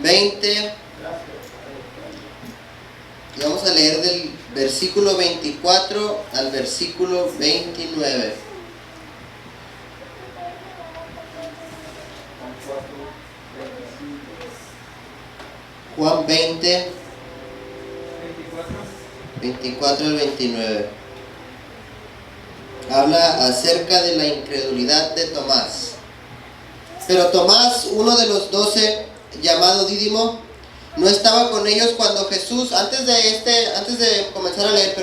20. Y vamos a leer del versículo 24 al versículo 29. Juan 20, 24 al 29. Habla acerca de la incredulidad de Tomás. Pero Tomás, uno de los 12, llamado Dídimo, no estaba con ellos cuando Jesús, antes de comenzar a leer,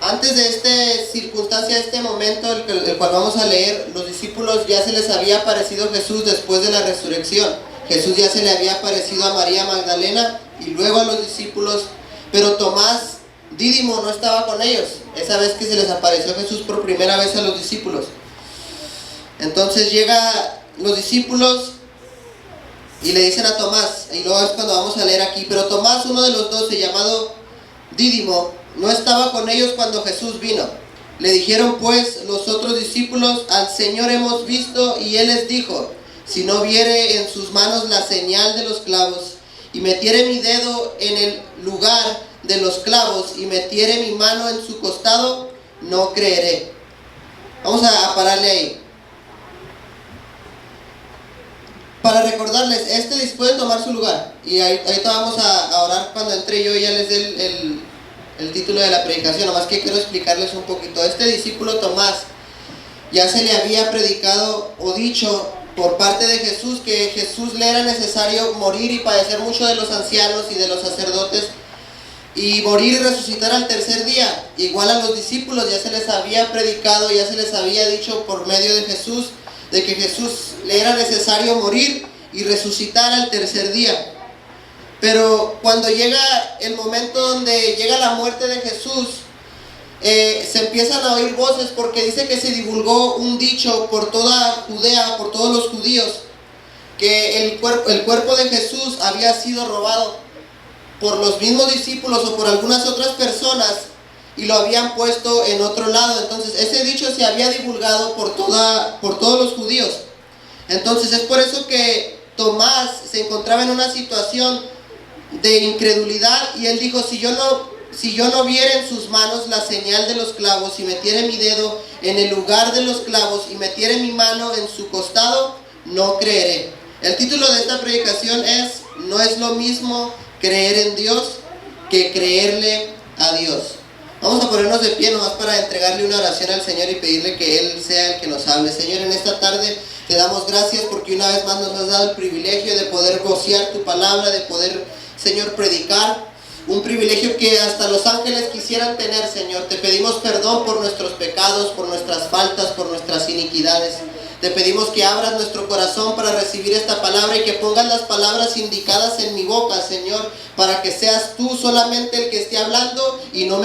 antes de esta circunstancia, este momento, el cual vamos a leer, los discípulos ya se les había aparecido Jesús después de la resurrección. Jesús ya se le había aparecido a María Magdalena y luego a los discípulos, pero Tomás, Dídimo, no estaba con ellos, esa vez que se les apareció Jesús por primera vez a los discípulos. Entonces llega los discípulos y le dicen a Tomás, y luego es cuando vamos a leer aquí, pero Tomás, uno de los 12, llamado Dídimo, no estaba con ellos cuando Jesús vino. Le dijeron pues los otros discípulos, al Señor hemos visto, y él les dijo, si no viere en sus manos la señal de los clavos, y metiere mi dedo en el lugar de los clavos, y metiere mi mano en su costado, no creeré. Vamos a pararle ahí. Para recordarles, pueden tomar su lugar. Y ahorita vamos a orar cuando entre yo y ya les dé el título de la predicación. Nomás que quiero explicarles un poquito. Este discípulo Tomás ya se le había predicado o dicho por parte de Jesús que Jesús le era necesario morir y padecer mucho de los ancianos y de los sacerdotes y morir y resucitar al tercer día. Igual a los discípulos ya se les había predicado, ya se les había dicho por medio de Jesús de que Jesús le era necesario morir y resucitar al tercer día. Pero cuando llega el momento donde llega la muerte de Jesús, se empiezan a oír voces, porque dice que se divulgó un dicho por toda Judea, por todos los judíos, que el cuerpo de Jesús había sido robado por los mismos discípulos o por algunas otras personas y lo habían puesto en otro lado. Entonces ese dicho se había divulgado por todos los judíos. Entonces es por eso que Tomás se encontraba en una situación de incredulidad y él dijo, si yo no viera en sus manos la señal de los clavos y metiere mi dedo en el lugar de los clavos y metiere mi mano en su costado, no creeré. El título de esta predicación es, no es lo mismo creer en Dios que creerle a Dios. Vamos a ponernos de pie nomás para entregarle una oración al Señor y pedirle que Él sea el que nos hable. Señor, en esta tarde te damos gracias porque una vez más nos has dado el privilegio de poder vocear tu palabra, de poder, Señor, predicar. Un privilegio que hasta los ángeles quisieran tener, Señor. Te pedimos perdón por nuestros pecados, por nuestras faltas, por nuestras iniquidades. Te pedimos que abras nuestro corazón para recibir esta palabra y que pongas las palabras indicadas en mi boca, Señor, para que seas tú solamente el que esté hablando y no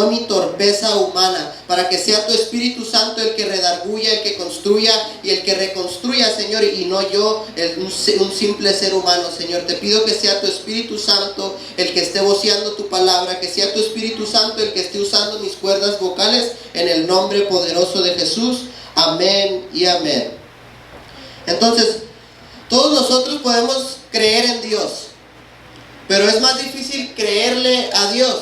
mi torpeza humana, para que sea tu Espíritu Santo el que redarguya, el que construya y el que reconstruya, Señor, y no yo, un simple ser humano, Señor. Te pido que sea tu Espíritu Santo el que esté voceando tu palabra, que sea tu Espíritu Santo el que esté usando mis cuerdas vocales, en el nombre poderoso de Jesús. Amén y amén. Entonces, todos nosotros podemos creer en Dios, pero es más difícil creerle a Dios,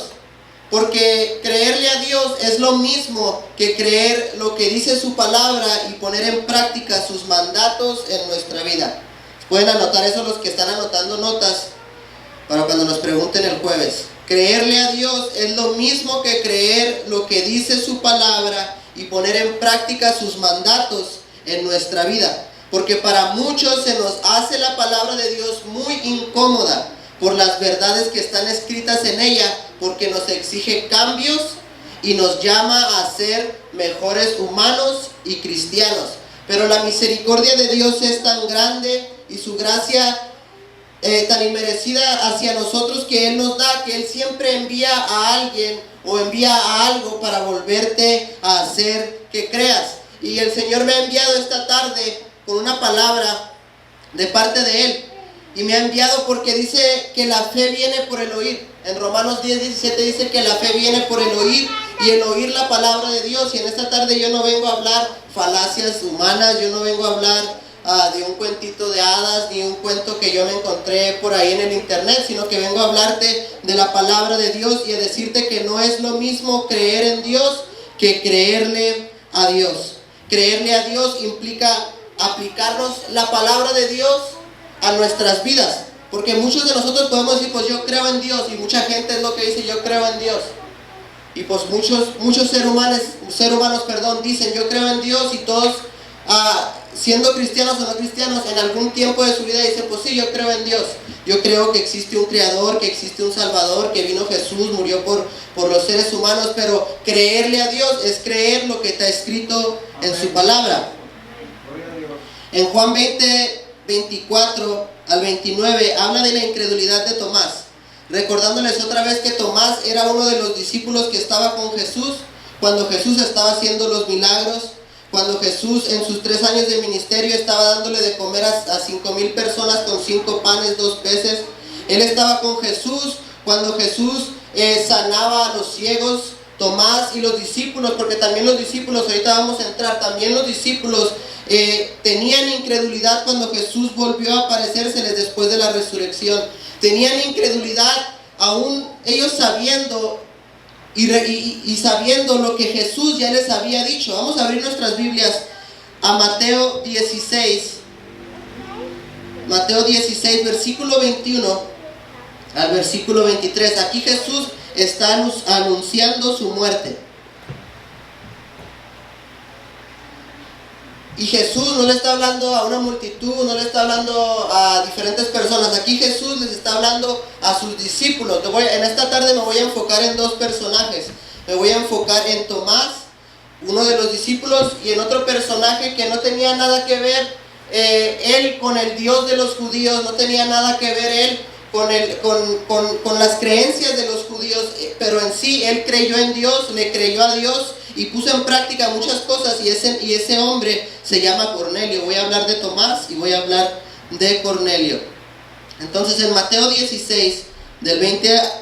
porque creerle a Dios es lo mismo que creer lo que dice su palabra y poner en práctica sus mandatos en nuestra vida. Pueden anotar eso los que están anotando notas para cuando nos pregunten el jueves. Creerle a Dios es lo mismo que creer lo que dice su palabra y poner en práctica sus mandatos en nuestra vida. Porque para muchos se nos hace la palabra de Dios muy incómoda por las verdades que están escritas en ella, porque nos exige cambios y nos llama a ser mejores humanos y cristianos. Pero la misericordia de Dios es tan grande y su gracia tan inmerecida hacia nosotros que Él nos da, que Él siempre envía a alguien o envía a algo para volverte a hacer que creas. Y el Señor me ha enviado esta tarde con una palabra de parte de Él, y me ha enviado porque dice que la fe viene por el oír. En Romanos 10:17 dice que la fe viene por el oír y el oír la palabra de Dios. Y en esta tarde yo no vengo a hablar falacias humanas, yo no vengo a hablar de un cuentito de hadas ni un cuento que yo me encontré por ahí en el internet, sino que vengo a hablarte de la palabra de Dios y a decirte que no es lo mismo creer en Dios que creerle a Dios. Creerle a Dios implica aplicarnos la palabra de Dios a nuestras vidas, porque muchos de nosotros podemos decir, pues yo creo en Dios, y mucha gente es lo que dice, yo creo en Dios. Y pues muchos seres humanos, dicen yo creo en Dios, y todos siendo cristianos o no cristianos, en algún tiempo de su vida dicen, pues sí, yo creo en Dios. Yo creo que existe un creador, que existe un salvador, que vino Jesús, murió por los seres humanos, pero creerle a Dios es creer lo que está escrito en su palabra. En Juan 20, 24 al 29 habla de la incredulidad de Tomás, recordándoles otra vez que Tomás era uno de los discípulos que estaba con Jesús cuando Jesús estaba haciendo los milagros, cuando Jesús en sus 3 años de ministerio estaba dándole de comer a 5,000 personas con 5 panes, 2 peces. Él estaba con Jesús cuando Jesús sanaba a los ciegos. Tomás y los discípulos, porque también los discípulos, ahorita vamos a entrar, también los discípulos tenían incredulidad cuando Jesús volvió a aparecérseles después de la resurrección. Tenían incredulidad aún ellos sabiendo y sabiendo lo que Jesús ya les había dicho. Vamos a abrir nuestras Biblias a Mateo 16. Mateo 16, versículo 21 al versículo 23. Aquí Jesús está anunciando su muerte. Y Jesús no le está hablando a una multitud, no le está hablando a diferentes personas. Aquí Jesús les está hablando a sus discípulos. En esta tarde me voy a enfocar en 2 personajes. Me voy a enfocar en Tomás, uno de los discípulos, y en otro personaje que no tenía nada que ver él con el Dios de los judíos, no tenía nada que ver él con las creencias de los judíos, pero en sí él creyó en Dios, le creyó a Dios y puso en práctica muchas cosas, y ese hombre se llama Cornelio. Voy a hablar de Tomás y voy a hablar de Cornelio. Entonces en Mateo 16, del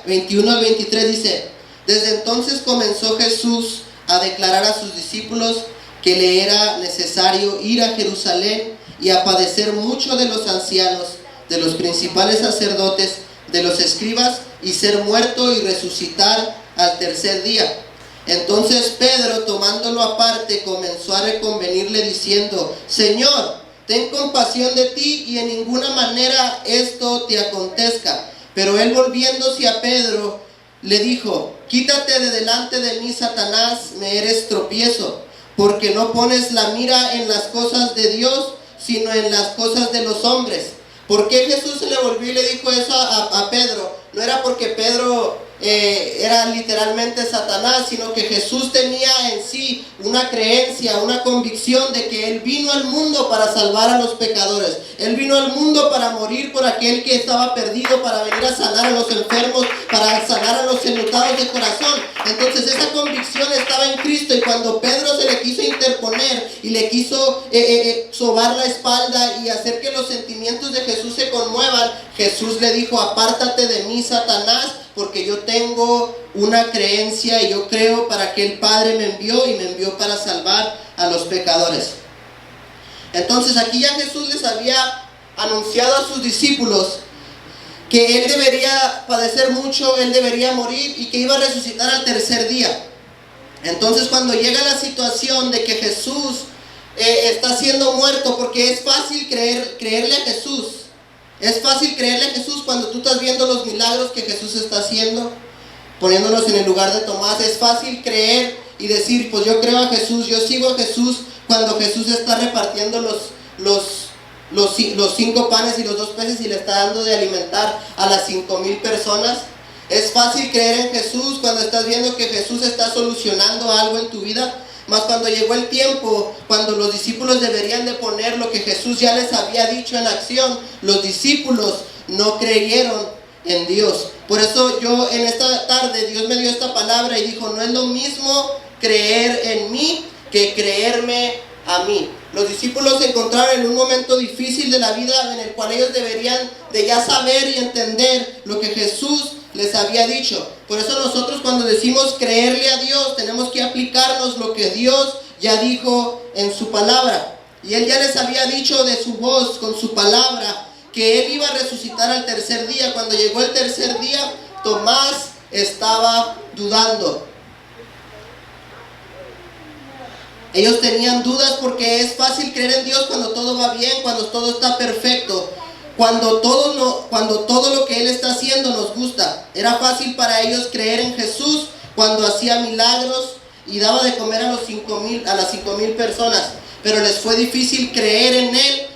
21 al 23 dice: desde entonces comenzó Jesús a declarar a sus discípulos que le era necesario ir a Jerusalén y a padecer mucho de los ancianos, de los principales sacerdotes, de los escribas, y ser muerto y resucitar al tercer día. Entonces Pedro, tomándolo aparte, comenzó a reconvenirle diciendo: Señor, ten compasión de ti, y en ninguna manera esto te acontezca. Pero él, volviéndose a Pedro, le dijo: quítate de delante de mí, Satanás, me eres tropiezo, porque no pones la mira en las cosas de Dios, sino en las cosas de los hombres. ¿Por qué Jesús se le volvió y le dijo eso a Pedro? No era porque Pedro era literalmente Satanás, sino que Jesús tenía en sí una creencia, una convicción de que Él vino al mundo para salvar a los pecadores. Él vino al mundo para morir por aquel que estaba perdido, para venir a sanar a los enfermos, para sanar a los enlutados de corazón. Entonces esa convicción estaba en Cristo, y cuando Pedro se le quiso interponer y le quiso sobar la espalda y hacer que los sentimientos de Jesús se conmuevan, Jesús le dijo: apártate de mí, Satanás, porque yo tengo una creencia y yo creo para que el Padre me envió, y me envió para salvar a los pecadores. Entonces aquí ya Jesús les había anunciado a sus discípulos que Él debería padecer mucho, Él debería morir, y que iba a resucitar al tercer día. Entonces cuando llega la situación de que Jesús está siendo muerto, porque es fácil creerle a Jesús. Es fácil creerle a Jesús cuando tú estás viendo los milagros que Jesús está haciendo, poniéndonos en el lugar de Tomás. Es fácil creer y decir: pues yo creo a Jesús, yo sigo a Jesús, cuando Jesús está repartiendo los 5 panes y los 2 peces y le está dando de alimentar a las 5,000 personas. Es fácil creer en Jesús cuando estás viendo que Jesús está solucionando algo en tu vida. Mas cuando llegó el tiempo, cuando los discípulos deberían de poner lo que Jesús ya les había dicho en acción, los discípulos no creyeron en Dios. Por eso yo en esta tarde, Dios me dio esta palabra y dijo: no es lo mismo creer en mí que creerme a mí. Los discípulos se encontraron en un momento difícil de la vida, en el cual ellos deberían de ya saber y entender lo que Jesús les había dicho. Por eso nosotros, cuando decimos creerle a Dios, tenemos que aplicarnos lo que Dios ya dijo en su palabra. Y él ya les había dicho de su voz, con su palabra, que él iba a resucitar al tercer día. Cuando llegó el tercer día, Tomás estaba dudando. Ellos tenían dudas porque es fácil creer en Dios cuando todo va bien, cuando todo está perfecto, cuando todo lo que Él está haciendo nos gusta. Era fácil para ellos creer en Jesús cuando hacía milagros y daba de comer a las 5,000 personas. Pero les fue difícil creer en Él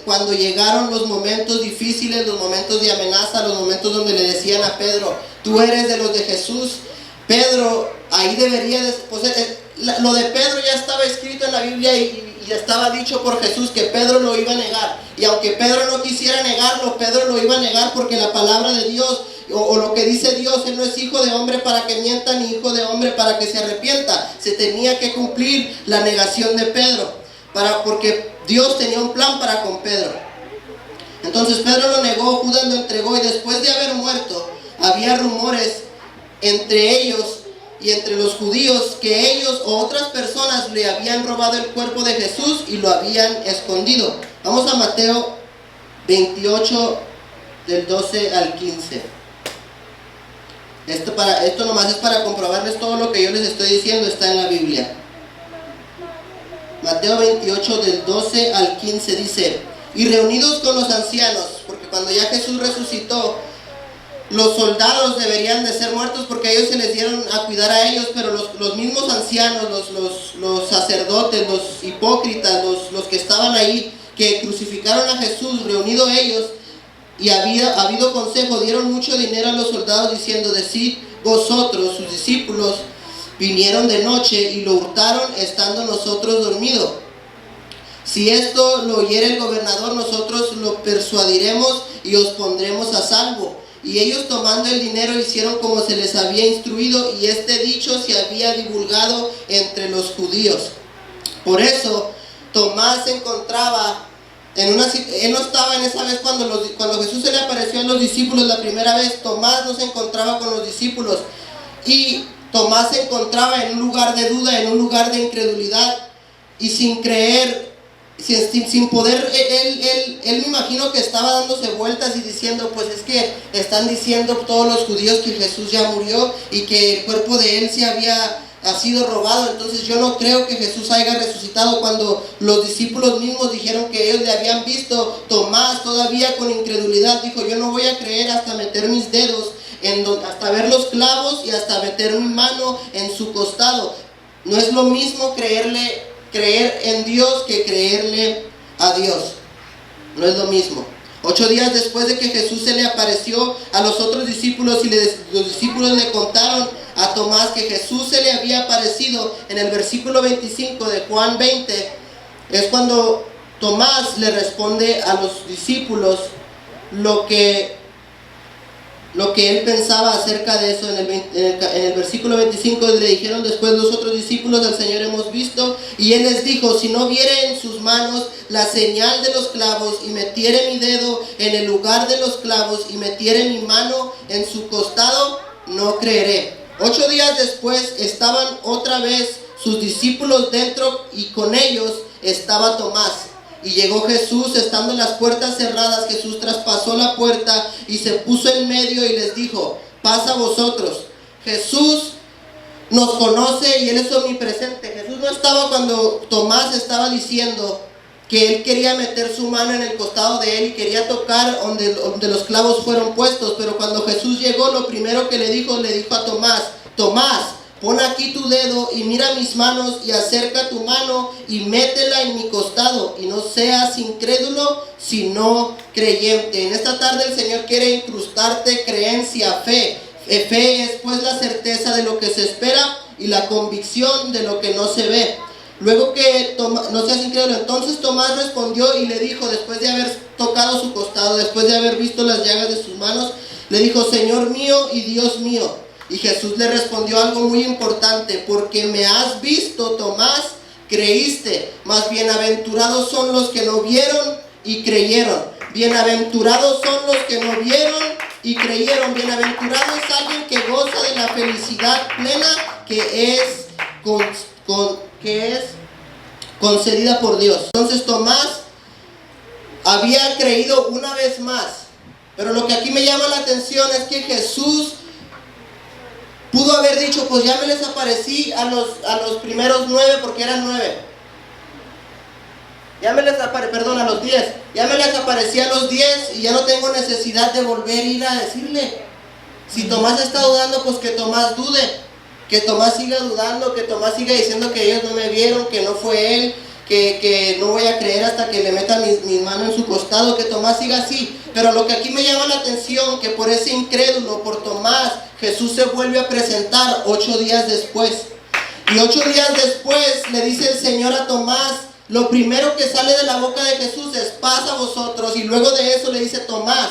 cuando llegaron los momentos difíciles, los momentos de amenaza, los momentos donde le decían a Pedro: tú eres de los de Jesús. Pedro, ahí debería de... lo de Pedro ya estaba escrito en la Biblia y estaba dicho por Jesús que Pedro lo iba a negar. Y aunque Pedro no quisiera negarlo, Pedro lo iba a negar porque la palabra de Dios, o lo que dice Dios, Él no es hijo de hombre para que mienta, ni hijo de hombre para que se arrepienta. Se tenía que cumplir la negación de Pedro, porque Dios tenía un plan para con Pedro. Entonces Pedro lo negó, Judas lo entregó, y después de haber muerto, había rumores entre ellos y entre los judíos que ellos o otras personas le habían robado el cuerpo de Jesús y lo habían escondido. Vamos a Mateo 28 del 12 al 15. Esto nomás es para comprobarles todo lo que yo les estoy diciendo, está en la Biblia. Mateo 28 del 12 al 15 dice: y reunidos con los ancianos, porque cuando ya Jesús resucitó, los soldados deberían de ser muertos porque ellos se les dieron a cuidar a ellos, pero los mismos ancianos, los sacerdotes, los hipócritas, los que estaban ahí, que crucificaron a Jesús, reunidos ellos, y había habido consejo, dieron mucho dinero a los soldados diciendo: decid vosotros, sus discípulos, vinieron de noche y lo hurtaron estando nosotros dormidos. Si esto lo oyere el gobernador, nosotros lo persuadiremos y os pondremos a salvo. Y ellos, tomando el dinero, hicieron como se les había instruido, y este dicho se había divulgado entre los judíos. Por eso Tomás se encontraba él no estaba en esa vez cuando Jesús se le apareció a los discípulos la primera vez. Tomás no se encontraba con los discípulos, y Tomás se encontraba en un lugar de duda, en un lugar de incredulidad, y sin creer, sin poder. Él me imagino que estaba dándose vueltas y diciendo: pues es que están diciendo todos los judíos que Jesús ya murió y que el cuerpo de él ha sido robado, entonces yo no creo que Jesús haya resucitado. Cuando los discípulos mismos dijeron que ellos le habían visto, Tomás, todavía con incredulidad, dijo: yo no voy a creer hasta meter mis dedos, hasta ver los clavos y hasta meter mi mano en su costado. No es lo mismo creer en Dios que creerle a Dios. No es lo mismo. 8 días después de que Jesús se le apareció a los otros discípulos, y los discípulos le contaron a Tomás que Jesús se le había aparecido, en el versículo 25 de Juan 20, es cuando Tomás le responde a los discípulos lo que él pensaba acerca de eso. En el versículo 25 le dijeron después los otros discípulos: al Señor hemos visto. Y él les dijo: si no viere en sus manos la señal de los clavos, y metiere mi dedo en el lugar de los clavos, y metiere mi mano en su costado, no creeré. 8 días después estaban otra vez sus discípulos dentro, y con ellos estaba Tomás. Y llegó Jesús, estando las puertas cerradas. Jesús traspasó la puerta y se puso en medio y les dijo: pasa vosotros. Jesús nos conoce y Él es omnipresente. Jesús no estaba cuando Tomás estaba diciendo que él quería meter su mano en el costado de él y quería tocar donde los clavos fueron puestos. Pero cuando Jesús llegó, lo primero que le dijo a Tomás: Tomás, pon aquí tu dedo y mira mis manos, y acerca tu mano y métela en mi costado, y no seas incrédulo, sino creyente. En esta tarde el Señor quiere incrustarte creencia, fe. Fe es pues la certeza de lo que se espera y la convicción de lo que no se ve. Luego que no seas incrédulo. Entonces Tomás respondió y le dijo, después de haber tocado su costado, después de haber visto las llagas de sus manos, le dijo: Señor mío y Dios mío. Y Jesús le respondió algo muy importante: porque me has visto, Tomás, creíste. Más bienaventurados son los que no vieron y creyeron. Bienaventurados son los que no vieron y creyeron. Bienaventurado es alguien que goza de la felicidad plena que es concedida por Dios. Entonces Tomás había creído una vez más, pero lo que aquí me llama la atención es que Jesús pudo haber dicho, pues ya me les aparecí a los primeros 9, porque eran 9. A los 10. Ya me les aparecí a los 10 y ya no tengo necesidad de volver a ir a decirle. Si Tomás está dudando, pues que Tomás dude. Que Tomás siga dudando, que Tomás siga diciendo que ellos no me vieron, que no fue él, que no voy a creer hasta que le meta mis manos en su costado, que Tomás siga así. Pero lo que aquí me llama la atención, que por ese incrédulo, por Tomás, Jesús se vuelve a presentar 8 días después. Y 8 días después le dice el Señor a Tomás, lo primero que sale de la boca de Jesús es paz a vosotros. Y luego de eso le dice Tomás.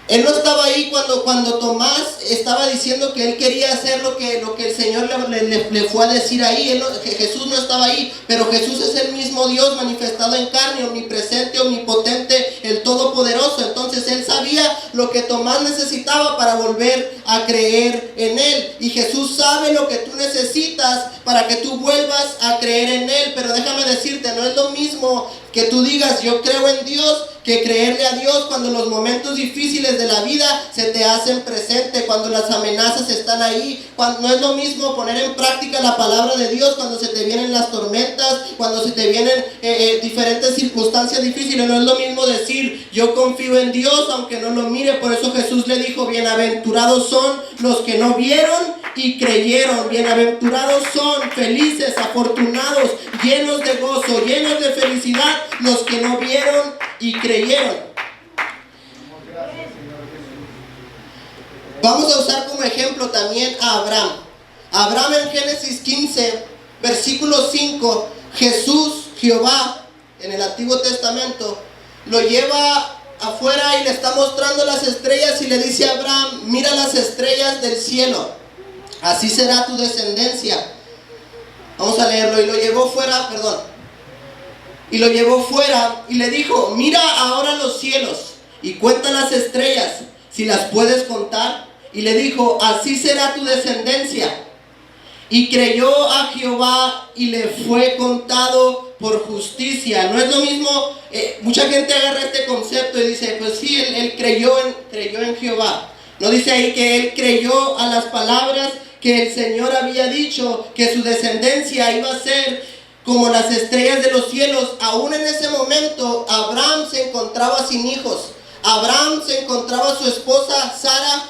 Él no estaba ahí cuando Tomás estaba diciendo que él quería hacer lo que el Señor le fue a decir ahí. Jesús no estaba ahí, pero Jesús es el mismo Dios manifestado en carne, omnipresente, omnipotente, el Todopoderoso. Entonces él sabía lo que Tomás necesitaba para volver a creer en él. Y Jesús sabe lo que tú necesitas para que tú vuelvas a creer en él. Pero déjame decirte, no es lo mismo que tú digas yo creo en Dios, que creerle a Dios cuando los momentos difíciles de la vida se te hacen presente, cuando las amenazas están ahí. No es lo mismo poner en práctica la palabra de Dios cuando se te vienen las tormentas, cuando se te vienen diferentes circunstancias difíciles. No es lo mismo decir yo confío en Dios aunque no lo mire. Por eso Jesús le dijo, bienaventurados son los que no vieron y creyeron. Bienaventurados son, felices, afortunados, llenos de gozo, llenos de felicidad, los que no vieron y creyeron. Vamos a usar como ejemplo también a Abraham. Abraham en Génesis 15, versículo 5, Jesús, Jehová, en el Antiguo Testamento, lo lleva afuera y le está mostrando las estrellas y le dice a Abraham, mira las estrellas del cielo, así será tu descendencia. Vamos a leerlo. Y lo llevó fuera y le dijo, mira ahora los cielos y cuenta las estrellas, si las puedes contar. Y le dijo, así será tu descendencia. Y creyó a Jehová y le fue contado por justicia. No es lo mismo, mucha gente agarra este concepto y dice, pues sí, él creyó en Jehová. No dice ahí que él creyó a las palabras que el Señor había dicho, que su descendencia iba a ser como las estrellas de los cielos. Aún en ese momento Abraham se encontraba sin hijos. Abraham se encontraba su esposa Sara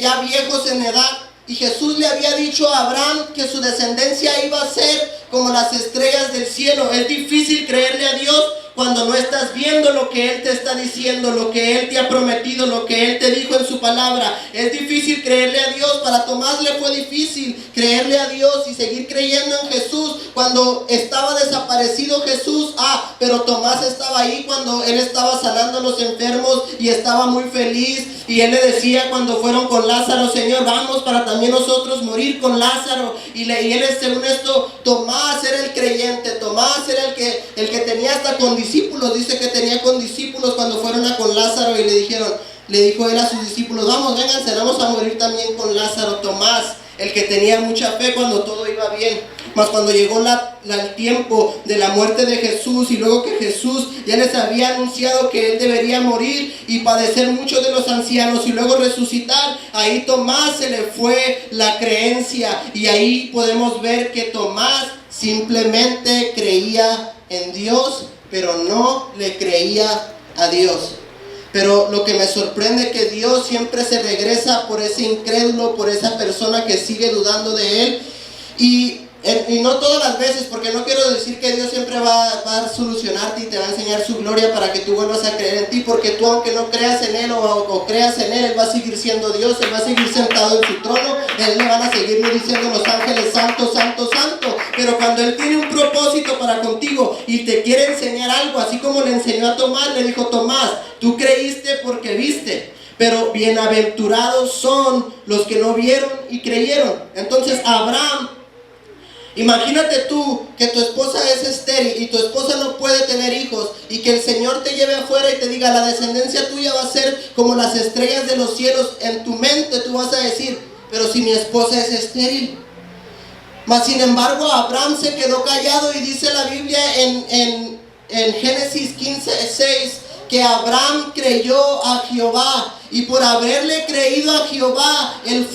ya viejos en edad. Y Jesús le había dicho a Abraham que su descendencia iba a ser como las estrellas del cielo. Es difícil creerle a Dios cuando no estás viendo lo que Él te está diciendo, lo que Él te ha prometido, lo que Él te dijo en su palabra. Es difícil creerle a Dios. Para Tomás le fue difícil creerle a Dios y seguir creyendo en Jesús cuando estaba desaparecido Jesús. Pero Tomás estaba ahí cuando Él estaba sanando a los enfermos y estaba muy feliz. Y Él le decía cuando fueron con Lázaro, Señor, vamos para también nosotros morir con Lázaro. Y Él, según esto, Tomás era el creyente. Tomás era el que tenía hasta con discípulos. Dice que tenía con discípulos cuando fueron a con Lázaro y le dijo él a sus discípulos, vamos, vénganse, vamos a morir también con Lázaro. Tomás, el que tenía mucha fe cuando todo iba bien. Mas cuando llegó el tiempo de la muerte de Jesús y luego que Jesús ya les había anunciado que Él debería morir y padecer mucho de los ancianos y luego resucitar, ahí Tomás se le fue la creencia. Y ahí podemos ver que Tomás simplemente creía en Dios, pero no le creía a Dios. Pero lo que me sorprende es que Dios siempre se regresa por ese incrédulo, por esa persona que sigue dudando de Él. Y no todas las veces, porque no quiero decir que Dios siempre va a solucionarte y te va a enseñar su gloria para que tú vuelvas a creer en ti, porque tú aunque no creas en Él o creas en Él, Él va a seguir siendo Dios, Él va a seguir sentado en su trono, Él le van a seguir diciendo los ángeles, santo, santo, santo. Pero cuando Él tiene un propósito para contigo y te quiere enseñar algo, así como le enseñó a Tomás, le dijo, Tomás, tú creíste porque viste, pero bienaventurados son los que no vieron y creyeron. Entonces Abraham, imagínate tú que tu esposa es estéril y tu esposa no puede tener hijos y que el Señor te lleve afuera y te diga, la descendencia tuya va a ser como las estrellas de los cielos. En tu mente tú vas a decir, pero si mi esposa es estéril. Mas sin embargo Abraham se quedó callado y dice la Biblia en Génesis 15:6 que Abraham creyó a Jehová y por haberle creído a Jehová él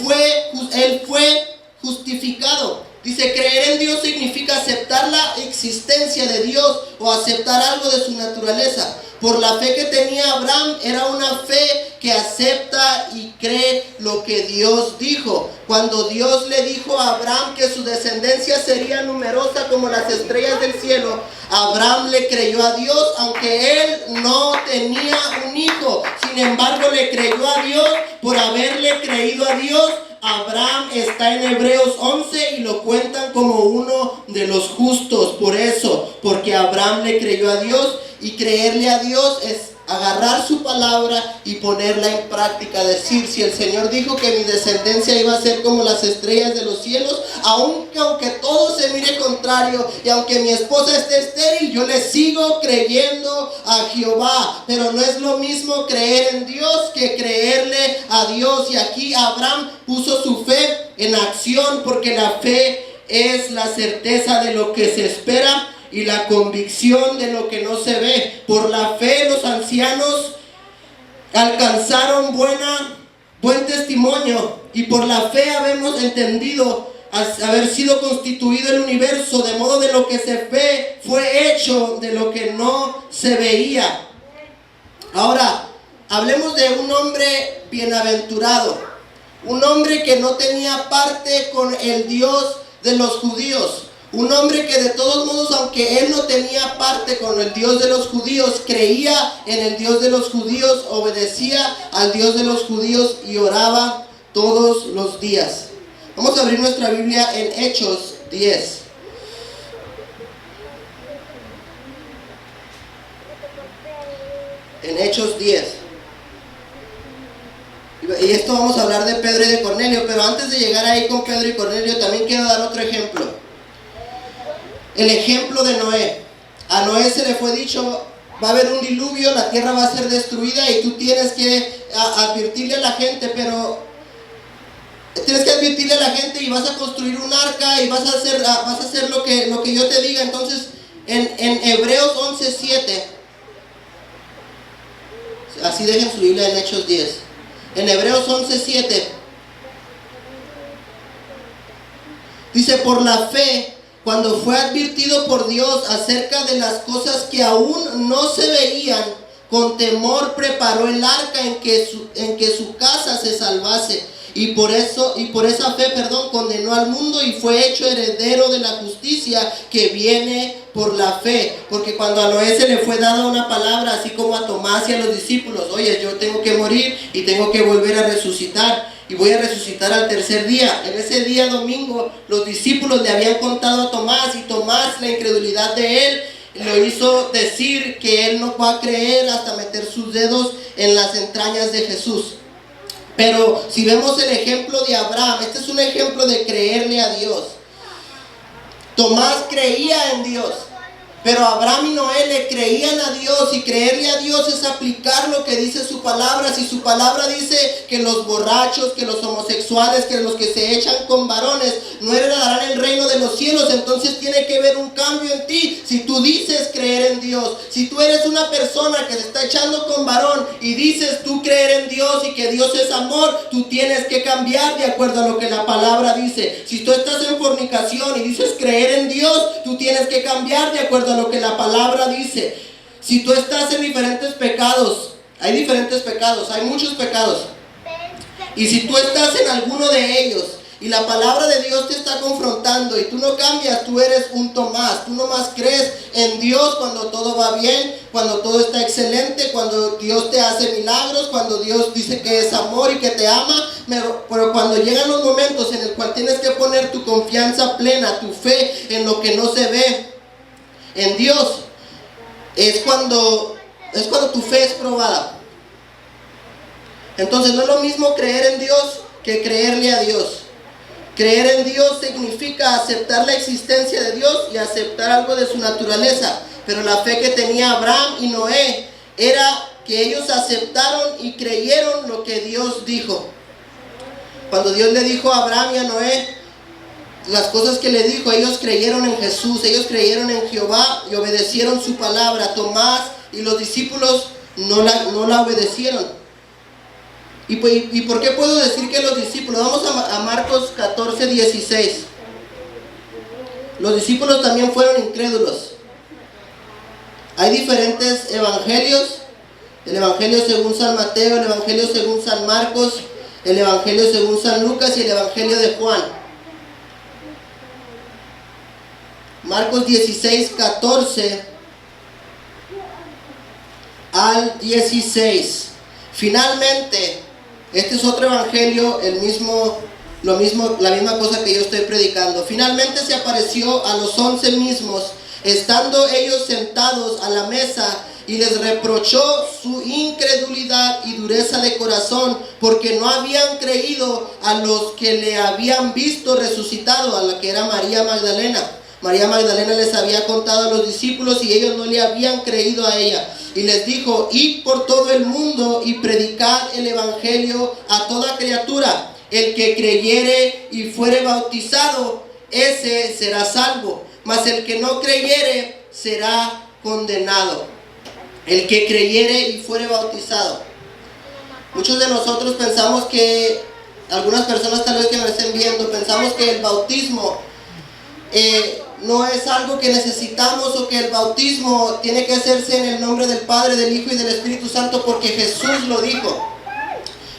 fue justificado. Dice, creer en Dios significa aceptar la existencia de Dios o aceptar algo de su naturaleza. Por la fe que tenía Abraham, era una fe que acepta y cree lo que Dios dijo. Cuando Dios le dijo a Abraham que su descendencia sería numerosa como las estrellas del cielo, Abraham le creyó a Dios, aunque él no tenía un hijo. Sin embargo, le creyó a Dios. Por haberle creído a Dios, Abraham está en Hebreos 11 y lo cuentan como uno de los justos. Por eso, porque Abraham le creyó a Dios, y creerle a Dios es agarrar su palabra y ponerla en práctica. Decir, si el Señor dijo que mi descendencia iba a ser como las estrellas de los cielos, aunque todo se mire contrario y aunque mi esposa esté estéril, yo le sigo creyendo a Jehová. Pero no es lo mismo creer en Dios que creerle a Dios. Y aquí Abraham puso su fe en acción, porque la fe es la certeza de lo que se espera y la convicción de lo que no se ve. Por la fe los ancianos alcanzaron buen testimonio, y por la fe habemos entendido haber sido constituido el universo, de modo de lo que se ve fue hecho de lo que no se veía. Ahora, hablemos de un hombre bienaventurado, un hombre que no tenía parte con el Dios de los judíos. Un hombre que de todos modos, aunque él no tenía parte con el Dios de los judíos, creía en el Dios de los judíos, obedecía al Dios de los judíos y oraba todos los días. Vamos a abrir nuestra Biblia en Hechos 10. En Hechos 10. Y esto vamos a hablar de Pedro y de Cornelio, pero antes de llegar ahí con Pedro y Cornelio, también quiero dar otro ejemplo. El ejemplo de Noé. A Noé se le fue dicho, va a haber un diluvio, la tierra va a ser destruida y tú tienes que advertirle a la gente, pero tienes que advertirle a la gente y vas a construir un arca y vas a hacer lo que yo te diga. Entonces, en Hebreos 11:7, así dejen su Biblia en Hechos 10. En Hebreos 11:7 dice, por la fe, cuando fue advertido por Dios acerca de las cosas que aún no se veían, con temor preparó el arca en que su casa se salvase. Y por esa fe, condenó al mundo y fue hecho heredero de la justicia que viene por la fe. Porque cuando a Noé se le fue dada una palabra, así como a Tomás y a los discípulos, oye, yo tengo que morir y tengo que volver a resucitar. Y voy a resucitar al tercer día. En ese día domingo, los discípulos le habían contado a Tomás, y Tomás, la incredulidad de él, lo hizo decir que él no va a creer hasta meter sus dedos en las entrañas de Jesús. Pero si vemos el ejemplo de Abraham, este es un ejemplo de creerle a Dios. Tomás creía en Dios, pero Abraham y Noé le creían a Dios, y creerle a Dios es aplicar lo que dice su palabra. Si su palabra dice que los borrachos, que los homosexuales, que los que se echan con varones no heredarán el reino de los cielos, entonces tiene que haber un cambio en ti. Si tú dices creer en Dios, si tú eres una persona que se está echando con varón y dices tú creer en Dios y que Dios es amor, tú tienes que cambiar de acuerdo a lo que la palabra dice. Si tú estás en fornicación y dices creer en Dios, tú tienes que cambiar de acuerdo a lo que la palabra dice. Si tú estás en diferentes pecados, hay diferentes pecados, hay muchos pecados, y si tú estás en alguno de ellos y la palabra de Dios te está confrontando y tú no cambias, tú eres un Tomás. Tú nomás crees en Dios cuando todo va bien, cuando todo está excelente, cuando Dios te hace milagros, cuando Dios dice que es amor y que te ama. Pero cuando llegan los momentos en el cual tienes que poner tu confianza plena, tu fe en lo que no se ve, en Dios, es cuando tu fe es probada. Entonces no es lo mismo creer en Dios que creerle a Dios. Creer en Dios significa aceptar la existencia de Dios y aceptar algo de su naturaleza. Pero la fe que tenía Abraham y Noé era que ellos aceptaron y creyeron lo que Dios dijo. Cuando Dios le dijo a Abraham y a Noé, las cosas que le dijo. Ellos creyeron en Jesús, ellos creyeron en Jehová y obedecieron su palabra. Tomás y los discípulos no la obedecieron. ¿Y por qué puedo decir que los discípulos? Vamos a Marcos 14, 16. Los discípulos también fueron incrédulos. Hay diferentes evangelios: el evangelio según San Mateo, el evangelio según San Marcos, el evangelio según San Lucas y el evangelio de Juan. Marcos 16, 14 al 16. Finalmente, este es otro evangelio, la misma cosa que yo estoy predicando. Finalmente se apareció a los 11 mismos, estando ellos sentados a la mesa, y les reprochó su incredulidad y dureza de corazón, porque no habían creído a los que le habían visto resucitado, a la que era María Magdalena. María Magdalena les había contado a los discípulos y ellos no le habían creído a ella. Y les dijo: id por todo el mundo y predicad el evangelio a toda criatura. El que creyere y fuere bautizado, ese será salvo, mas el que no creyere será condenado. El que creyere y fuere bautizado. Muchos de nosotros pensamos que, algunas personas tal vez que me estén viendo, pensamos que el bautismo no es algo que necesitamos, o que el bautismo tiene que hacerse en el nombre del Padre, del Hijo y del Espíritu Santo porque Jesús lo dijo.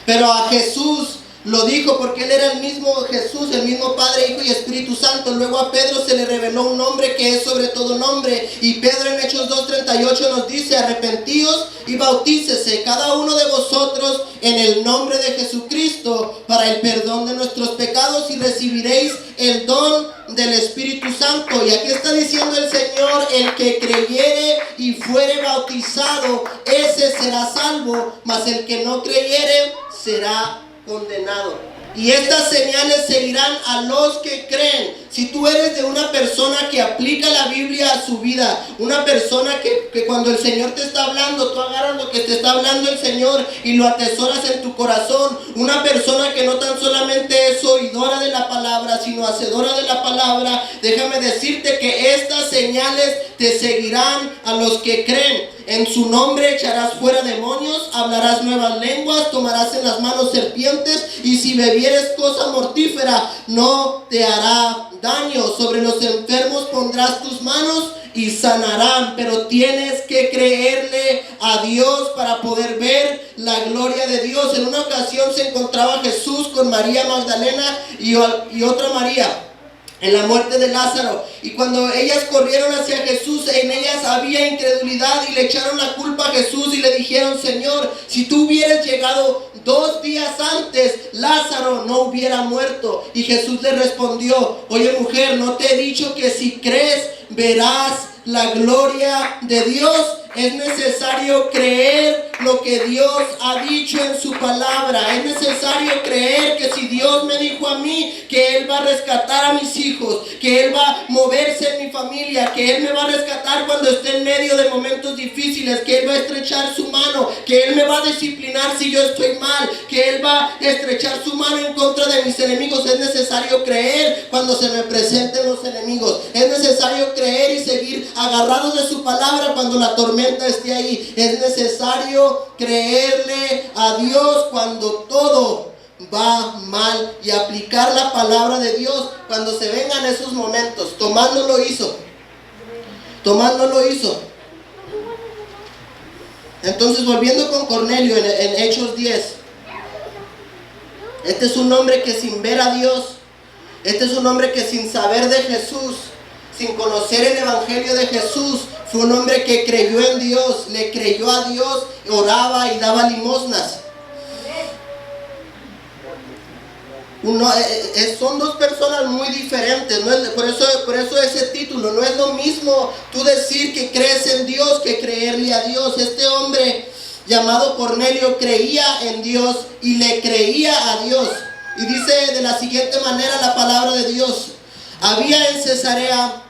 Pero a Jesús lo dijo porque Él era el mismo Jesús, el mismo Padre, Hijo y Espíritu Santo. Luego a Pedro se le reveló un nombre que es sobre todo nombre, y Pedro en Hechos 2:38 nos dice: arrepentíos y bautícese cada uno de vosotros en el nombre de Jesucristo para el perdón de nuestros pecados, y recibiréis el don del Espíritu Santo. Y aquí está diciendo el Señor: el que creyere y fuere bautizado, ese será salvo, mas el que no creyere será condenado. Y estas señales seguirán a los que creen. Si tú eres de una persona que aplica la Biblia a su vida, una persona que cuando el Señor te está hablando, tú agarras lo que te está hablando el Señor y lo atesoras en tu corazón, una persona que no tan solamente es oidora de la palabra, sino hacedora de la palabra, déjame decirte que estas señales te seguirán a los que creen. En su nombre echarás fuera demonios, hablarás nuevas lenguas, tomarás en las manos serpientes, y si bebieres cosa mortífera no te hará daño. Sobre los enfermos pondrás tus manos y sanarán. Pero tienes que creerle a Dios para poder ver la gloria de Dios. En una ocasión se encontraba Jesús con María Magdalena y otra María en la muerte de Lázaro, y cuando ellas corrieron hacia Jesús, en ellas había incredulidad y le echaron la culpa a Jesús y le dijeron: Señor, si tú hubieras llegado 2 días antes, Lázaro no hubiera muerto. Y Jesús le respondió: oye mujer, ¿no te he dicho que si crees verás la gloria de Dios? Es necesario creer lo que Dios ha dicho en su palabra. Es necesario creer que si Dios me dijo a mí que Él va a rescatar a mis hijos, que Él va a moverse en mi familia, que Él me va a rescatar cuando esté en medio de momentos difíciles, que Él va a estrechar su mano, que Él me va a disciplinar si yo estoy mal, que Él va a estrechar su mano en contra de mis enemigos. Es necesario creer cuando se me presenten los enemigos. Es necesario creer y seguir agarrados de su palabra cuando la tormenta esté ahí. Es necesario creerle a Dios cuando todo va mal y aplicar la palabra de Dios cuando se vengan esos momentos. Tomás no lo hizo. Entonces, volviendo con Cornelio en Hechos 10, este es un hombre que sin ver a Dios, este es un hombre que sin saber de Jesús, sin conocer el evangelio de Jesús, fue un hombre que creyó en Dios, le creyó a Dios, oraba y daba limosnas. Son dos personas muy diferentes, ¿no? Por eso ese título. No es lo mismo tú decir que crees en Dios que creerle a Dios. Este hombre llamado Cornelio creía en Dios y le creía a Dios. Y dice de la siguiente manera la palabra de Dios: había en Cesarea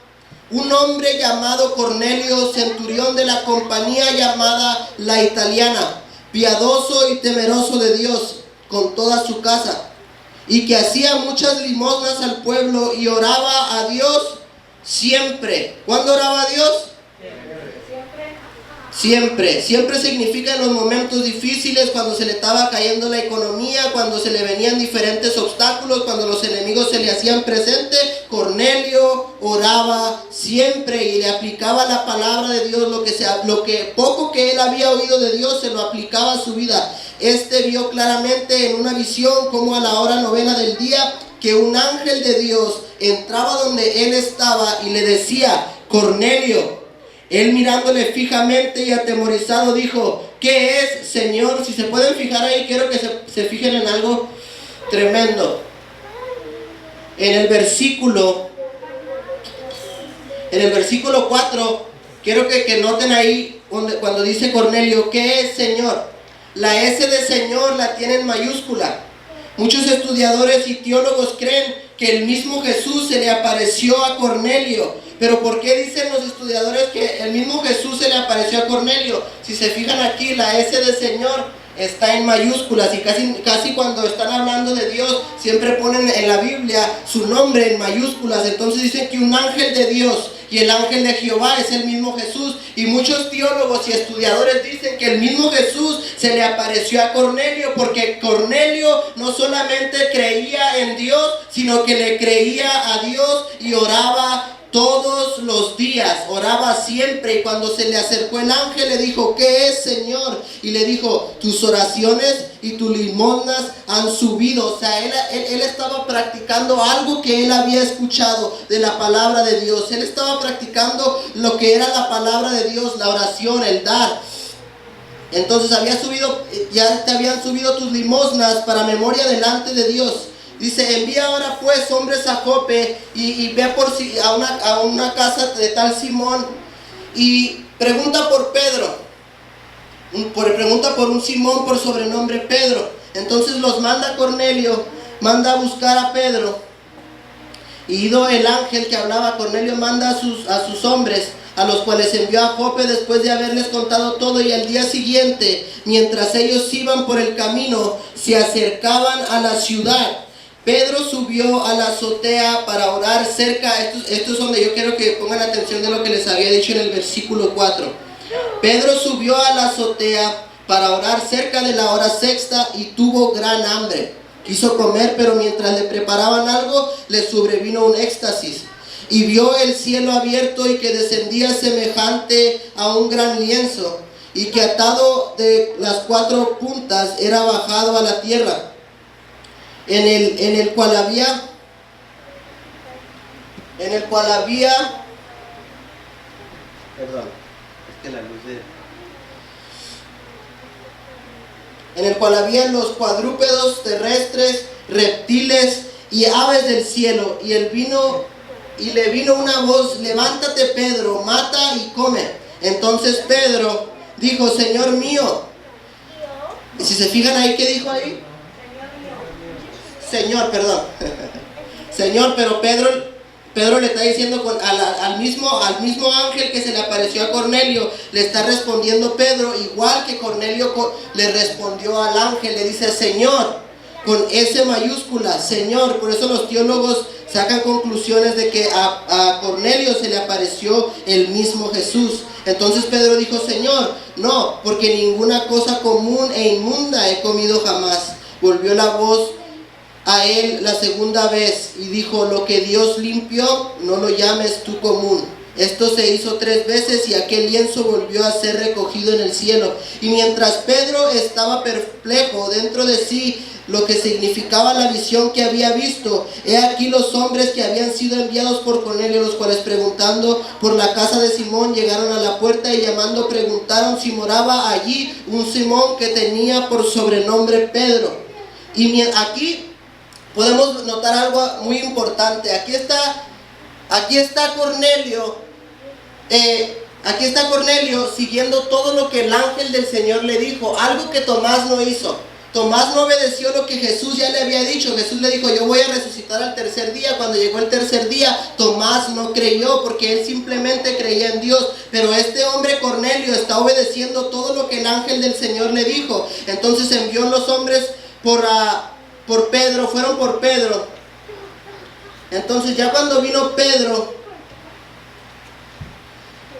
un hombre llamado Cornelio, centurión de la compañía llamada La Italiana, piadoso y temeroso de Dios con toda su casa, y que hacía muchas limosnas al pueblo y oraba a Dios siempre. ¿Cuándo oraba a Dios? Siempre. Siempre significa en los momentos difíciles, cuando se le estaba cayendo la economía, cuando se le venían diferentes obstáculos, cuando los enemigos se le hacían presente. Cornelio oraba siempre y le aplicaba la palabra de Dios, lo que poco que él había oído de Dios se lo aplicaba a su vida. Vio claramente en una visión como a la hora 9 del día que un ángel de Dios entraba donde él estaba y le decía: Cornelio. Él, mirándole fijamente y atemorizado, dijo: ¿qué es, Señor? Si se pueden fijar ahí, quiero que se fijen en algo tremendo. En el versículo 4, quiero que noten ahí cuando dice Cornelio: ¿qué es, Señor? La S de Señor la tiene en mayúscula. Muchos estudiadores y teólogos creen que el mismo Jesús se le apareció a Cornelio. Pero ¿por qué dicen los estudiadores que el mismo Jesús se le apareció a Cornelio? Si se fijan aquí, la S de Señor está en mayúsculas, y casi cuando están hablando de Dios siempre ponen en la Biblia su nombre en mayúsculas. Entonces dicen que un ángel de Dios y el ángel de Jehová es el mismo Jesús, y muchos teólogos y estudiadores dicen que el mismo Jesús se le apareció a Cornelio, porque Cornelio no solamente creía en Dios, sino que le creía a Dios y oraba todos los días, oraba siempre. Y cuando se le acercó el ángel, le dijo: ¿qué es, Señor? Y le dijo: tus oraciones y tus limosnas han subido. O sea, él estaba practicando algo que él había escuchado de la palabra de Dios. Él estaba practicando lo que era la palabra de Dios, la oración, el dar. Entonces ya te habían subido tus limosnas para memoria delante de Dios. Dice: envía ahora pues hombres a Jope y ve a una casa de tal Simón y pregunta por Pedro. Pregunta por un Simón por sobrenombre Pedro. Entonces los manda Cornelio, manda a buscar a Pedro. Y ido el ángel que hablaba, Cornelio manda a sus hombres, a los cuales envió a Jope después de haberles contado todo. Y al día siguiente, mientras ellos iban por el camino, se acercaban a la ciudad. Pedro subió a la azotea para orar cerca. Esto es donde yo quiero que pongan atención de lo que les había dicho en el versículo 4. Pedro subió a la azotea para orar cerca de la hora sexta y tuvo gran hambre. Quiso comer, pero mientras le preparaban algo, le sobrevino un éxtasis. Y vio el cielo abierto y que descendía semejante a un gran lienzo, y que atado de las 4 puntas era bajado a la tierra. En el cual había perdón, es que la luz en el cual había los cuadrúpedos terrestres, reptiles y aves del cielo. Y le vino una voz: levántate, Pedro, mata y come. Entonces Pedro dijo: Señor mío. Y si se fijan ahí, ¿qué dijo ahí? Señor, perdón. Señor, pero Pedro le está diciendo al mismo ángel que se le apareció a Cornelio, le está respondiendo Pedro, igual que Cornelio le respondió al ángel, le dice Señor, con S mayúscula, Señor. Por eso los teólogos sacan conclusiones de que a Cornelio se le apareció el mismo Jesús. Entonces Pedro dijo: Señor, no, porque ninguna cosa común e inmunda he comido jamás. Volvió la voz a él la segunda vez y dijo: lo que Dios limpió, no lo llames tú común. Esto se hizo 3 veces y aquel lienzo volvió a ser recogido en el cielo. Y mientras Pedro estaba perplejo dentro de sí lo que significaba la visión que había visto, he aquí los hombres que habían sido enviados por Cornelio, los cuales preguntando por la casa de Simón llegaron a la puerta y llamando preguntaron si moraba allí un Simón que tenía por sobrenombre Pedro. Y aquí podemos notar algo muy importante. Aquí está Cornelio. Aquí está Cornelio siguiendo todo lo que el ángel del Señor le dijo. Algo que Tomás no hizo. Tomás no obedeció lo que Jesús ya le había dicho. Jesús le dijo: yo voy a resucitar al tercer día. Cuando llegó el tercer día, Tomás no creyó, porque él simplemente creía en Dios. Pero este hombre Cornelio está obedeciendo todo lo que el ángel del Señor le dijo. Entonces envió los hombres por Pedro, fueron por Pedro. Entonces ya cuando vino Pedro,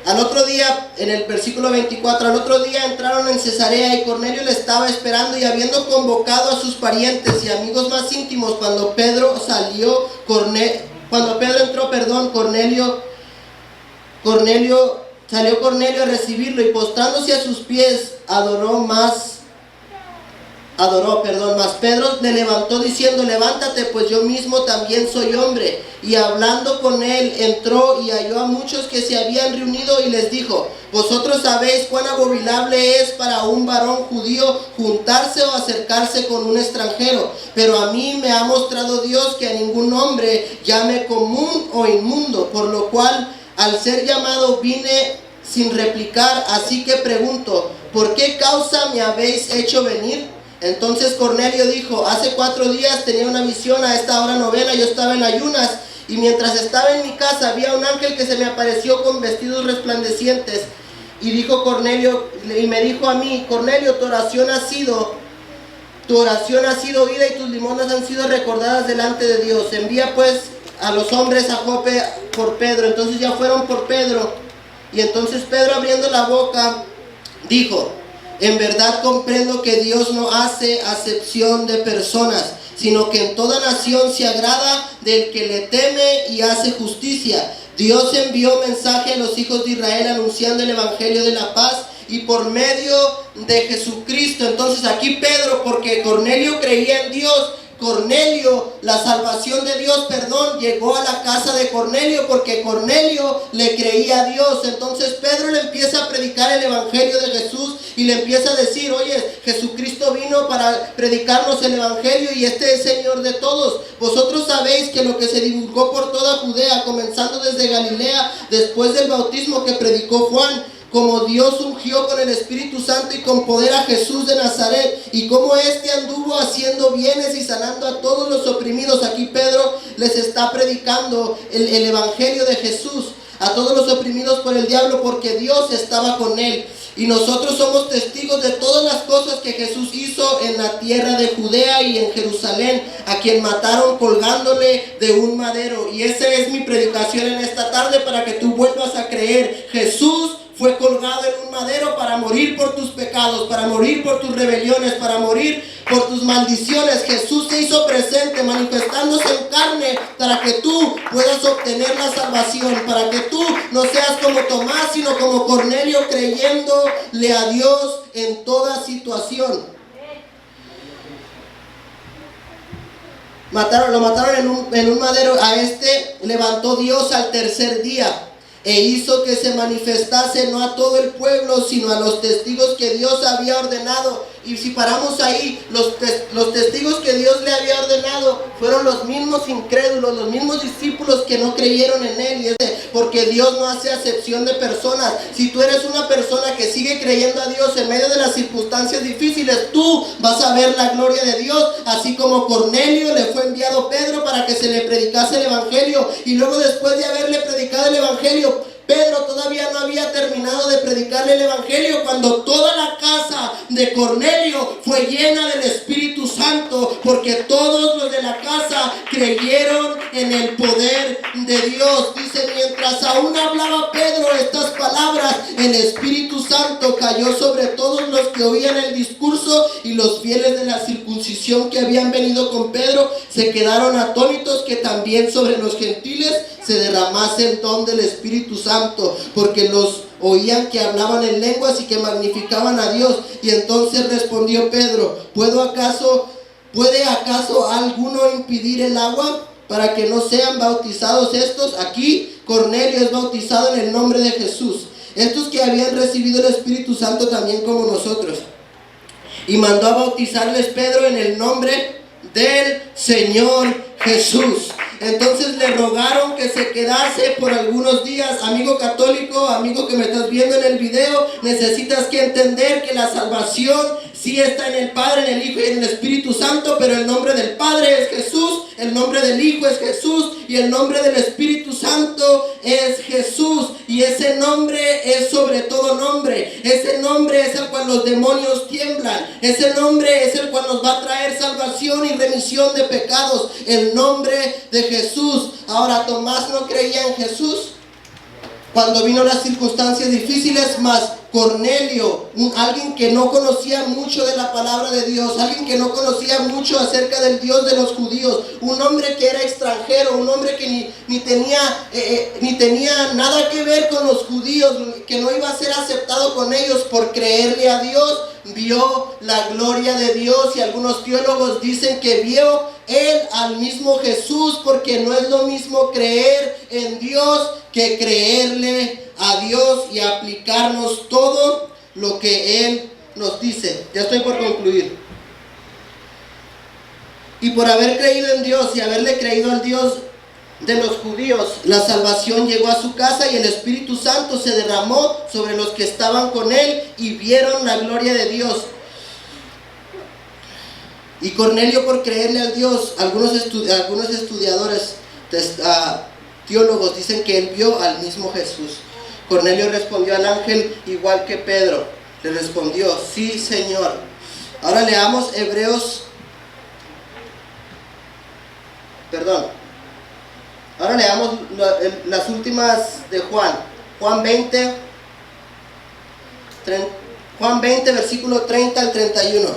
al otro día, en el versículo 24, al otro día entraron en Cesarea y Cornelio le estaba esperando, y habiendo convocado a sus parientes y amigos más íntimos, cuando Pedro entró, salió Cornelio a recibirlo, y postrándose a sus pies, Mas Pedro le levantó diciendo: levántate, pues yo mismo también soy hombre. Y hablando con él, entró y halló a muchos que se habían reunido, y les dijo: vosotros sabéis cuán abominable es para un varón judío juntarse o acercarse con un extranjero, pero a mí me ha mostrado Dios que a ningún hombre llame común o inmundo, por lo cual al ser llamado vine sin replicar. Así que pregunto: ¿por qué causa me habéis hecho venir? Entonces Cornelio dijo: hace 4 días tenía una visión, a esta hora novena yo estaba en ayunas, y mientras estaba en mi casa había un ángel que se me apareció con vestidos resplandecientes, y me dijo a mí: Cornelio, tu oración ha sido oída y tus limosnas han sido recordadas delante de Dios. Envía pues a los hombres a Jope por Pedro. Entonces ya fueron por Pedro, y entonces Pedro, abriendo la boca, dijo: en verdad comprendo que Dios no hace acepción de personas, sino que en toda nación se agrada del que le teme y hace justicia. Dios envió mensaje a los hijos de Israel anunciando el evangelio de la paz, y por medio de Jesucristo. Entonces aquí Pedro, porque Cornelio creía en Dios, la salvación de Dios, llegó a la casa de Cornelio porque Cornelio le creía a Dios. Entonces Pedro le empieza a predicar el evangelio de Jesús y le empieza a decir: oye, Jesucristo vino para predicarnos el evangelio y este es Señor de todos. Vosotros sabéis que lo que se divulgó por toda Judea, comenzando desde Galilea, después del bautismo que predicó Juan, como Dios ungió con el Espíritu Santo y con poder a Jesús de Nazaret, y como éste anduvo haciendo bienes y sanando a todos los oprimidos. Aquí Pedro les está predicando el evangelio de Jesús a todos los oprimidos por el diablo, porque Dios estaba con él. Y nosotros somos testigos de todas las cosas que Jesús hizo en la tierra de Judea y en Jerusalén, a quien mataron colgándole de un madero. Y esa es mi predicación en esta tarde, para que tú vuelvas a creer. Jesús fue colgado en un madero para morir por tus pecados, para morir por tus rebeliones, para morir por tus maldiciones. Jesús se hizo presente, manifestándose en carne, para que tú puedas obtener la salvación, para que tú no seas como Tomás, sino como Cornelio, creyéndole a Dios en toda situación. Lo mataron en un madero. A este levantó Dios al tercer día, e hizo que se manifestase no a todo el pueblo, sino a los testigos que Dios había ordenado. Y si paramos ahí, los testigos que Dios le había ordenado fueron los mismos incrédulos, los mismos discípulos que no creyeron en él. Porque Dios no hace acepción de personas. Si tú eres una persona que sigue creyendo a Dios en medio de las circunstancias difíciles, tú vas a ver la gloria de Dios. Así como Cornelio le fue enviado Pedro para que se le predicase el evangelio, y luego, después de haberle predicado el evangelio, Pedro todavía no había terminado de predicarle el evangelio cuando toda la casa de Cornelio fue llena del Espíritu Santo, porque todos los de la casa creyeron en el poder de Dios. Dice: mientras aún hablaba Pedro estas palabras, el Espíritu Santo cayó sobre todos los que oían el discurso, y los fieles de la circuncisión que habían venido con Pedro se quedaron atónitos que también sobre los gentiles se derramase el don del Espíritu Santo, porque los oían que hablaban en lenguas y que magnificaban a Dios. Y entonces respondió Pedro: ¿puede acaso alguno impedir el agua para que no sean bautizados estos? Aquí Cornelio es bautizado en el nombre de Jesús, estos que habían recibido el Espíritu Santo también como nosotros. Y mandó a bautizarles Pedro en el nombre del Señor Jesús. Entonces le rogaron que se quedase por algunos días. Amigo católico, amigo que me estás viendo en el video, necesitas que entender que la salvación sí está en el Padre, en el Hijo y en el Espíritu Santo, pero el nombre del Padre es Jesús, el nombre del Hijo es Jesús y el nombre del Espíritu Santo es Jesús. Y ese nombre es sobre todo nombre. Ese nombre es el cual los demonios tiemblan. Ese nombre es el cual nos va a traer salvación y remisión de pecados. El nombre de Jesús. Ahora, Tomás no creía en Jesús cuando vino las circunstancias difíciles, más Cornelio, alguien que no conocía mucho de la palabra de Dios, alguien que no conocía mucho acerca del Dios de los judíos, un hombre que era extranjero, un hombre que ni tenía nada que ver con los judíos, que no iba a ser aceptado con ellos por creerle a Dios, vio la gloria de Dios. Y algunos teólogos dicen que vio él al mismo Jesús, porque no es lo mismo creer en Dios que creerle a Dios y aplicarnos todo lo que Él nos dice. Ya estoy por concluir. Y por haber creído en Dios y haberle creído al Dios de los judíos, la salvación llegó a su casa y el Espíritu Santo se derramó sobre los que estaban con Él y vieron la gloria de Dios. Y Cornelio, por creerle al Dios, algunos estudiadores, teólogos, dicen que él vio al mismo Jesús. Cornelio respondió al ángel igual que Pedro. Le respondió: sí, Señor. Ahora leamos Ahora leamos las últimas de Juan. Juan 20, versículo 30 al 31.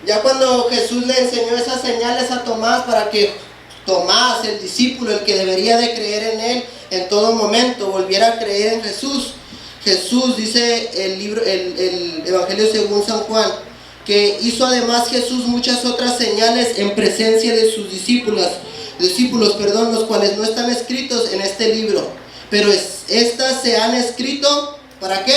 Ya cuando Jesús le enseñó esas señales a Tomás para que Tomás, el discípulo, el que debería de creer en Él en todo momento, volviera a creer en Jesús. Jesús, dice el Evangelio según San Juan, que hizo además Jesús muchas otras señales en presencia de sus discípulos, los cuales no están escritos en este libro. Pero estas se han escrito, ¿para qué?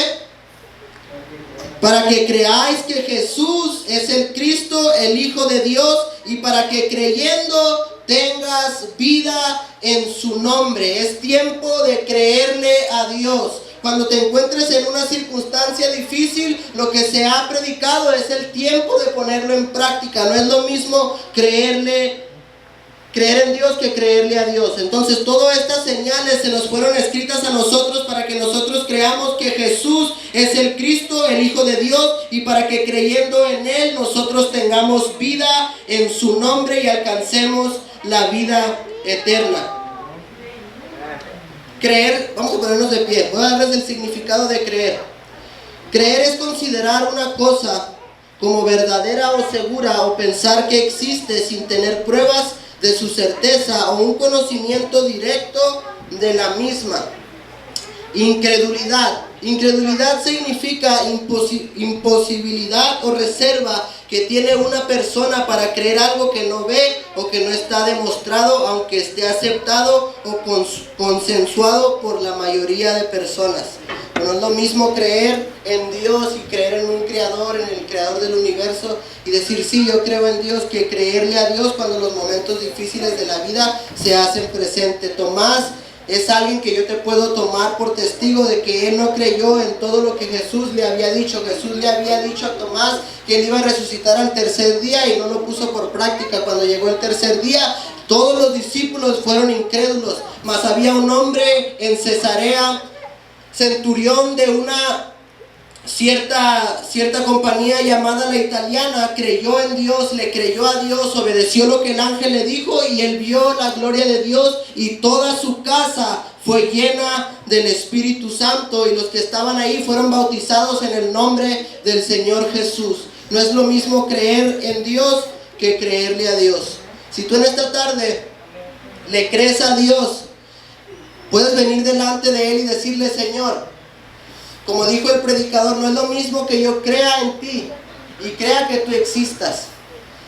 Para que creáis que Jesús es el Cristo, el Hijo de Dios, y para que creyendo tengas vida en su nombre. Es tiempo de creerle a Dios. Cuando te encuentres en una circunstancia difícil, lo que se ha predicado es el tiempo de ponerlo en práctica. No es lo mismo creer en Dios que creerle a Dios. Entonces todas estas señales se nos fueron escritas a nosotros para que nosotros creamos que Jesús es el Cristo, el Hijo de Dios, y para que creyendo en Él nosotros tengamos vida en su nombre y alcancemos la vida eterna. Creer, vamos a ponernos de pie, voy a darles el significado de creer. Creer es considerar una cosa como verdadera o segura, o pensar que existe sin tener pruebas de su certeza o un conocimiento directo de la misma. Incredulidad significa imposibilidad o reserva que tiene una persona para creer algo que no ve o que no está demostrado, aunque esté aceptado o consensuado por la mayoría de personas. No es lo mismo creer en Dios y creer en un creador, en el creador del universo, y decir sí, yo creo en Dios, que creerle a Dios cuando los momentos difíciles de la vida se hacen presente. Tomás es alguien que yo te puedo tomar por testigo de que él no creyó en todo lo que Jesús le había dicho. Jesús le había dicho a Tomás que él iba a resucitar al tercer día y no lo puso por práctica. Cuando llegó el tercer día, todos los discípulos fueron incrédulos, mas había un hombre en Cesarea, centurión de una cierta compañía llamada La Italiana, creyó en Dios, le creyó a Dios, obedeció lo que el ángel le dijo y él vio la gloria de Dios, y toda su casa fue llena del Espíritu Santo, y los que estaban ahí fueron bautizados en el nombre del Señor Jesús. No es lo mismo creer en Dios que creerle a Dios. Si tú en esta tarde le crees a Dios, puedes venir delante de Él y decirle: Señor, como dijo el predicador, no es lo mismo que yo crea en ti y crea que tú existas.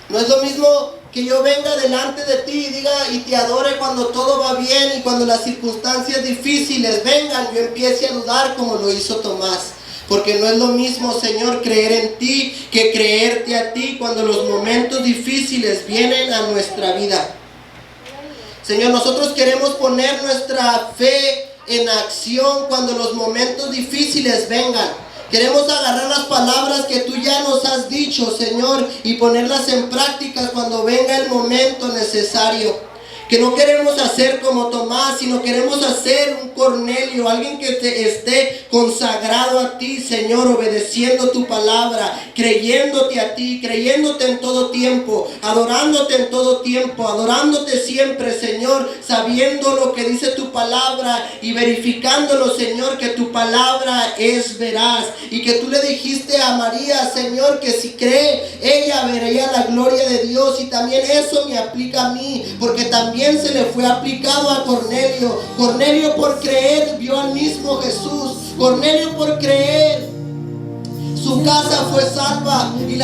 No es lo mismo que yo venga delante de ti y diga y te adore cuando todo va bien, y cuando las circunstancias difíciles vengan yo empiece a dudar, como lo hizo Tomás. Porque no es lo mismo, Señor, creer en ti que creerte a ti cuando los momentos difíciles vienen a nuestra vida. Señor, nosotros queremos poner nuestra fe en acción cuando los momentos difíciles vengan. Queremos agarrar las palabras que tú ya nos has dicho, Señor, y ponerlas en práctica cuando venga el momento necesario. Que no queremos hacer como Tomás, sino queremos hacer un Cornelio, alguien que esté consagrado a ti, Señor, obedeciendo tu palabra, creyéndote a ti, creyéndote en todo tiempo, adorándote en todo tiempo, adorándote siempre, Señor, sabiendo lo que dice tu palabra y verificándolo, Señor, que tu palabra es veraz y que tú le dijiste a María, Señor, que si cree, ella vería la gloria de Dios, y también eso me aplica a mí, porque también se le fue aplicado a Cornelio. Cornelio por creer vio al mismo Jesús. Cornelio por creer su casa fue salva y